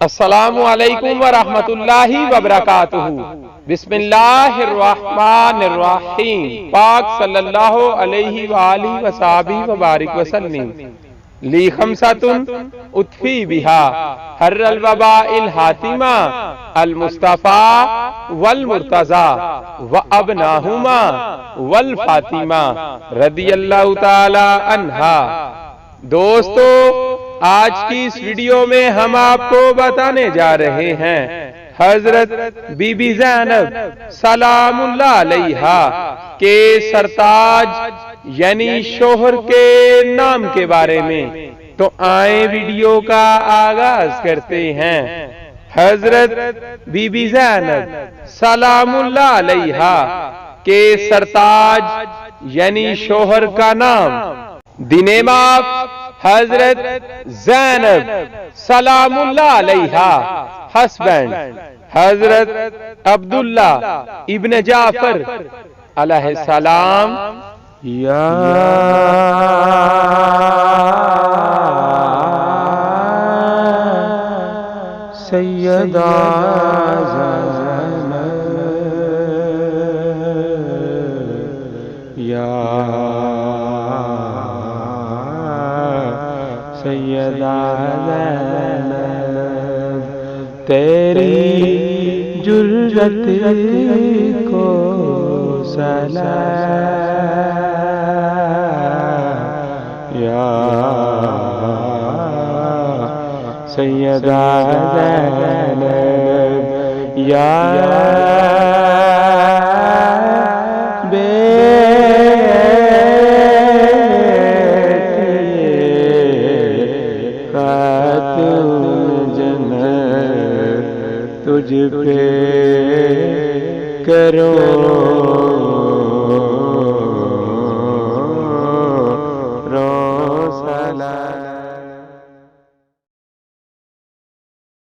अस्सलामु अलैकुम व रहमतुल्लाहि व बरकातुहू। बिस्मिल्लाहिर्रहमानिर्रहीम। पाक सल्लल्लाहु अलैहि व आलिहि व सहाबिहि व बारिक वसल्लम। ली खमसतुन उत्फी बिहा हर्रल वबाइल हातिमा अल मुस्तफा वल मुर्तजा व अबनाहुमा वल फातिमा रदियल्लाहु ताला अन्हा। दोस्तों, आज की इस वीडियो में हम आपको बताने जा रहे हैं हजरत बीबी ज़ैनब सलामुल्लाह अलैहा के सरताज यानी शोहर के नाम के बारे में। तो आए वीडियो का आगाज करते हैं। हजरत बीबी ज़ैनब सलामुल्लाह अलैहा के सरताज यानी शोहर का नाम दिनेमाप हजरत ज़ैनब सलामुल्लाह अलैहा। हस्बैंड हजरत अब्दुल्ला इब्न जाफर अलैहिस्सलाम। या सैयदा ज़ैनब, या सैयदा ज़ैनब, तेरी जुर्रत को सलाम। या सैयदा ज़ैनब, या तुझ पे करो रो सलाम।